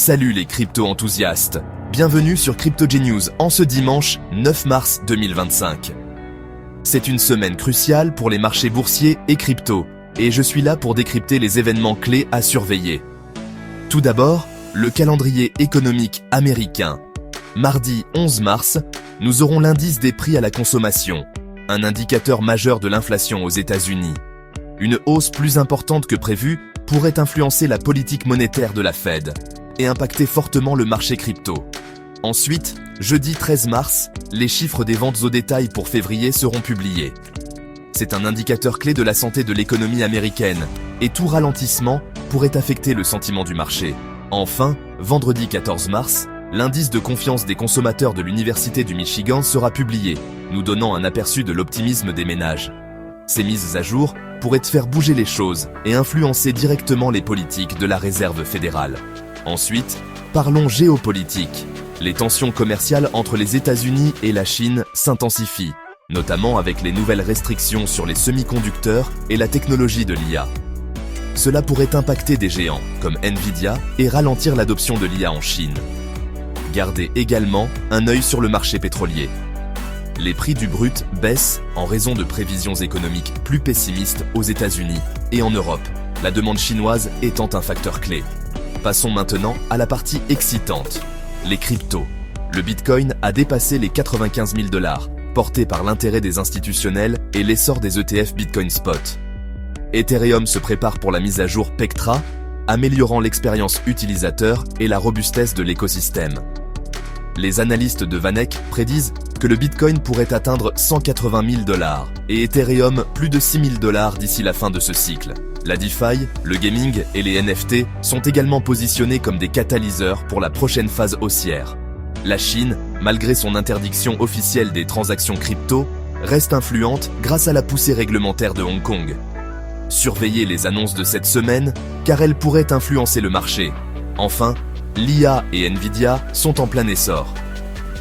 Salut les crypto-enthousiastes. Bienvenue sur CryptoGenius en ce dimanche 9 mars 2025. C'est une semaine cruciale pour les marchés boursiers et crypto, et je suis là pour décrypter les événements clés à surveiller. Tout d'abord, le calendrier économique américain. Mardi 11 mars, nous aurons l'indice des prix à la consommation, un indicateur majeur de l'inflation aux États-Unis. Une hausse plus importante que prévue pourrait influencer la politique monétaire de la Fed et impacter fortement le marché crypto. Ensuite, jeudi 13 mars, les chiffres des ventes au détail pour février seront publiés. C'est un indicateur clé de la santé de l'économie américaine, et tout ralentissement pourrait affecter le sentiment du marché. Enfin, vendredi 14 mars, l'indice de confiance des consommateurs de l'Université du Michigan sera publié, nous donnant un aperçu de l'optimisme des ménages. Ces mises à jour pourraient faire bouger les choses et influencer directement les politiques de la Réserve fédérale. Ensuite, parlons géopolitique. Les tensions commerciales entre les États-Unis et la Chine s'intensifient, notamment avec les nouvelles restrictions sur les semi-conducteurs et la technologie de l'IA. Cela pourrait impacter des géants comme Nvidia et ralentir l'adoption de l'IA en Chine. Gardez également un œil sur le marché pétrolier. Les prix du brut baissent en raison de prévisions économiques plus pessimistes aux États-Unis et en Europe, la demande chinoise étant un facteur clé. Passons maintenant à la partie excitante, les cryptos. Le Bitcoin a dépassé les 95 000 $, porté par l'intérêt des institutionnels et l'essor des ETF Bitcoin Spot. Ethereum se prépare pour la mise à jour Pectra, améliorant l'expérience utilisateur et la robustesse de l'écosystème. Les analystes de VanEck prédisent que le Bitcoin pourrait atteindre 180 000 $ et Ethereum plus de 6 000 $ d'ici la fin de ce cycle. La DeFi, le gaming et les NFT sont également positionnés comme des catalyseurs pour la prochaine phase haussière. La Chine, malgré son interdiction officielle des transactions crypto, reste influente grâce à la poussée réglementaire de Hong Kong. Surveillez les annonces de cette semaine, car elles pourraient influencer le marché. Enfin, l'IA et Nvidia sont en plein essor.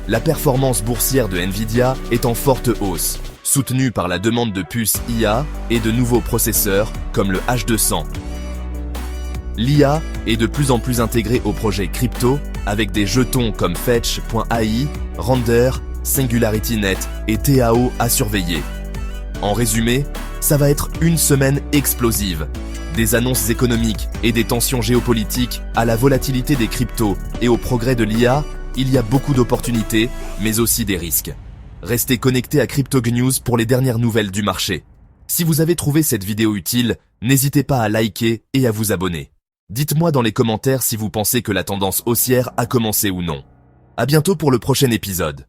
La performance boursière de Nvidia est en forte hausse, soutenue par la demande de puces IA et de nouveaux processeurs comme le H200. L'IA est de plus en plus intégrée aux projets crypto avec des jetons comme Fetch.ai, Render, SingularityNet et TAO à surveiller. En résumé, ça va être une semaine explosive. Des annonces économiques et des tensions géopolitiques à la volatilité des cryptos et au progrès de l'IA, il y a beaucoup d'opportunités, mais aussi des risques. Restez connectés à CryptoGenius pour les dernières nouvelles du marché. Si vous avez trouvé cette vidéo utile, n'hésitez pas à liker et à vous abonner. Dites-moi dans les commentaires si vous pensez que la tendance haussière a commencé ou non. À bientôt pour le prochain épisode.